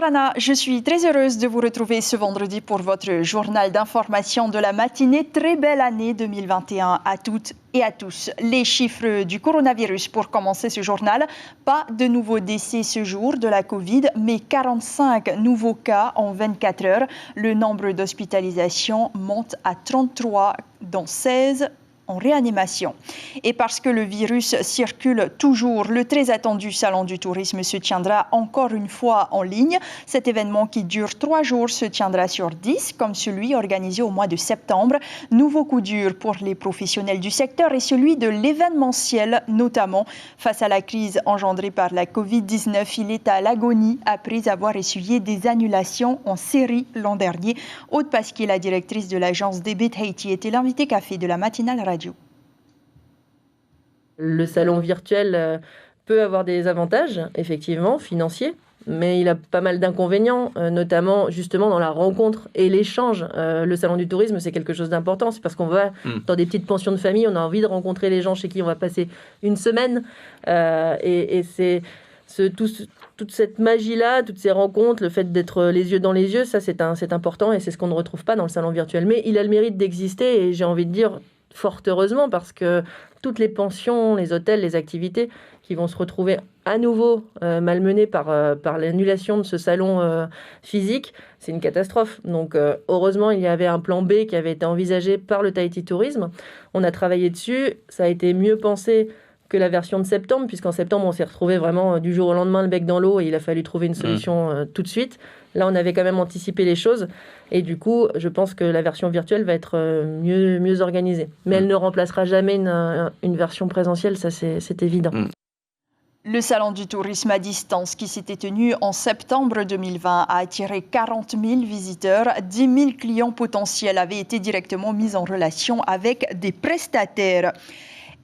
chère Anna, je suis très heureuse de vous retrouver ce vendredi pour votre journal d'information de la matinée. Très belle année 2021 à toutes et à tous. Les chiffres du coronavirus pour commencer ce journal. Pas de nouveaux décès ce jour de la Covid, mais 45 nouveaux cas en 24 heures. Le nombre d'hospitalisations monte à 33, dont 16 en réanimation. Et parce que le virus circule toujours, le très attendu Salon du tourisme se tiendra encore une fois en ligne. Cet événement qui dure 3 jours se tiendra sur 10, comme celui organisé au mois de septembre. Nouveau coup dur pour les professionnels du secteur et celui de l'événementiel, notamment. Face à la crise engendrée par la Covid-19, il est à l'agonie après avoir essuyé des annulations en série l'an dernier. Aude Pasquier, la directrice de l'agence Debit Haiti, était l'invitée café de la matinale radio. Le salon virtuel peut avoir des avantages, effectivement, financiers, mais il a pas mal d'inconvénients, notamment justement dans la rencontre et l'échange. Le salon du tourisme, c'est quelque chose d'important. C'est parce qu'on va dans des petites pensions de famille, on a envie de rencontrer les gens chez qui on va passer une semaine. Et c'est toute cette magie-là, toutes ces rencontres, le fait d'être les yeux dans les yeux, ça c'est important et c'est ce qu'on ne retrouve pas dans le salon virtuel. Mais il a le mérite d'exister et j'ai envie de dire fort heureusement parce que toutes les pensions, les hôtels, les activités qui vont se retrouver à nouveau malmenées par l'annulation de ce salon physique, c'est une catastrophe. Donc heureusement, il y avait un plan B qui avait été envisagé par le Tahiti Tourisme. On a travaillé dessus, ça a été mieux pensé que la version de septembre, puisqu'en septembre, on s'est retrouvé vraiment du jour au lendemain le bec dans l'eau et il a fallu trouver une solution tout de suite. Là, on avait quand même anticipé les choses et du coup, je pense que la version virtuelle va être mieux organisée. Mais elle ne remplacera jamais une version présentielle, ça c'est évident. Le salon du tourisme à distance qui s'était tenu en septembre 2020 a attiré 40 000 visiteurs. 10 000 clients potentiels avaient été directement mis en relation avec des prestataires.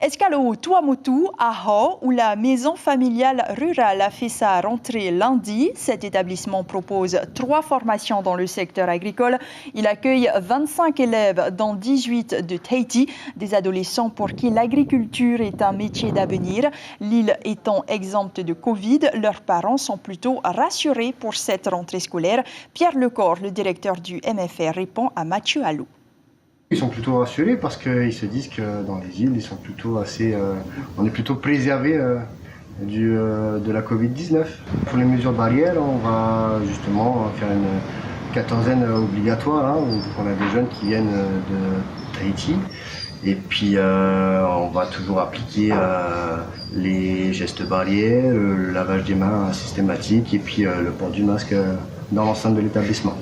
Escale au Tuamotu, à Ho, où la maison familiale rurale a fait sa rentrée lundi. Cet établissement propose 3 formations dans le secteur agricole. Il accueille 25 élèves dans 18 de Tahiti, des adolescents pour qui l'agriculture est un métier d'avenir. L'île étant exempte de Covid, leurs parents sont plutôt rassurés pour cette rentrée scolaire. Pierre Lecor, le directeur du MFR, répond à Mathieu Allou. Ils sont plutôt rassurés parce qu'ils se disent que dans les îles, ils sont plutôt on est plutôt préservés de la Covid-19. Pour les mesures barrières, on va justement faire une quatorzaine obligatoire. On a des jeunes qui viennent de Tahiti. Et puis on va toujours appliquer les gestes barrières, le lavage des mains systématique et puis le port du masque dans l'enceinte de l'établissement.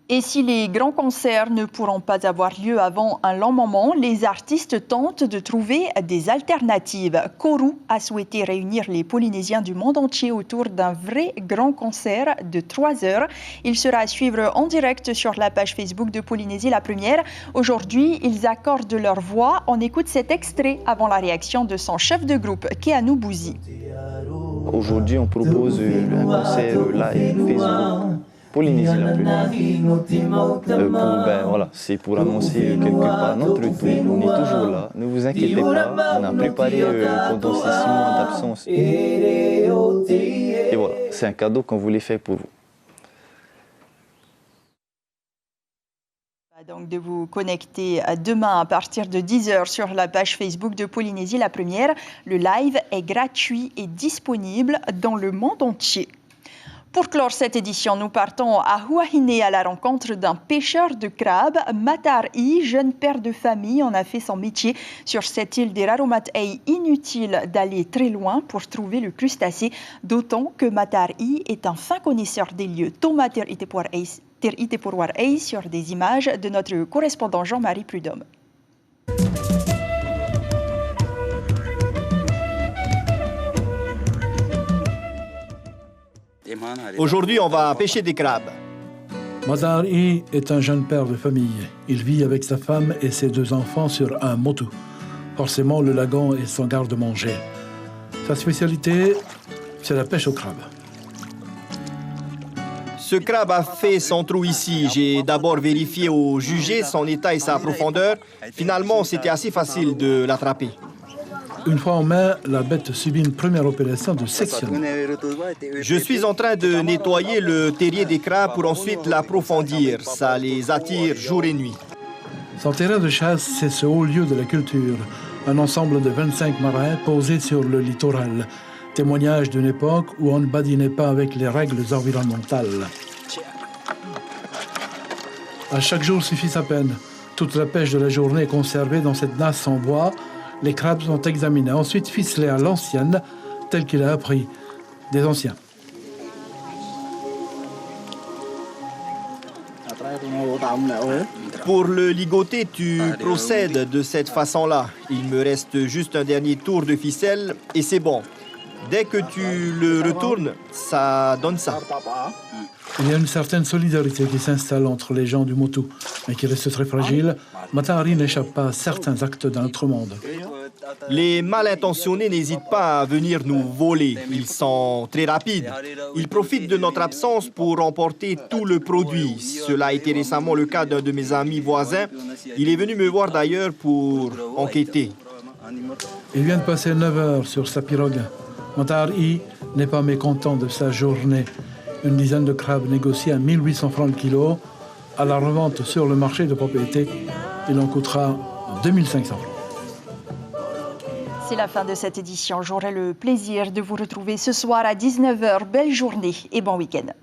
Et si les grands concerts ne pourront pas avoir lieu avant un long moment, les artistes tentent de trouver des alternatives. Kourou a souhaité réunir les Polynésiens du monde entier autour d'un vrai grand concert de 3 heures. Il sera à suivre en direct sur la page Facebook de Polynésie la première. Aujourd'hui, ils accordent leur voix. On écoute cet extrait avant la réaction de son chef de groupe, Keanu Bouzi. Aujourd'hui, on propose un concert live Facebook. Polynésie la première. C'est pour annoncer quelque part notre retour. On est toujours là, ne vous inquiétez pas. On a préparé pendant ces 6 mois d'absence. Et voilà, c'est un cadeau qu'on voulait faire pour vous. Donc de vous connecter demain à partir de 10h sur la page Facebook de Polynésie la première. Le live est gratuit et disponible dans le monde entier. Pour clore cette édition, nous partons à Huahine à la rencontre d'un pêcheur de crabes. Matar I, jeune père de famille, en a fait son métier. Sur cette île des Raromat-Ei, inutile d'aller très loin pour trouver le crustacé, d'autant que Matar I est un fin connaisseur des lieux. Thomas Ter Iteporwar Ei sur des images de notre correspondant Jean-Marie Prudhomme. Aujourd'hui, on va pêcher des crabes. Matar I est un jeune père de famille. Il vit avec sa femme et ses 2 enfants sur un motu. Forcément, le lagon est son garde-manger. Sa spécialité, c'est la pêche au crabe. Ce crabe a fait son trou ici. J'ai d'abord vérifié ou jugé son état et sa profondeur. Finalement, c'était assez facile de l'attraper. Une fois en main, la bête subit une première opération de sectionnement. Je suis en train de nettoyer le terrier des crabes pour ensuite l'approfondir. Ça les attire jour et nuit. Son terrain de chasse, c'est ce haut lieu de la culture, un ensemble de 25 marins posés sur le littoral, témoignage d'une époque où on ne badinait pas avec les règles environnementales. À chaque jour suffit sa peine. Toute la pêche de la journée est conservée dans cette nasse en bois. Les crabes sont examinés, ensuite ficelés à l'ancienne, tel qu'il a appris des anciens. Pour le ligoter, tu procèdes de cette façon-là. Il me reste juste un dernier tour de ficelle et c'est bon. Dès que tu le retournes, ça donne ça. Il y a une certaine solidarité qui s'installe entre les gens du Motu, mais qui reste très fragile. Matahari n'échappe pas à certains actes d'un autre monde. Les mal intentionnés n'hésitent pas à venir nous voler. Ils sont très rapides. Ils profitent de notre absence pour emporter tout le produit. Cela a été récemment le cas d'un de mes amis voisins. Il est venu me voir d'ailleurs pour enquêter. Il vient de passer 9 heures sur sa pirogue. Matahari n'est pas mécontent de sa journée. Une dizaine de crabes négociés à 1800 francs le kilo. À la revente sur le marché de propriété, il en coûtera 2500 francs. C'est la fin de cette édition. J'aurai le plaisir de vous retrouver ce soir à 19h. Belle journée et bon week-end.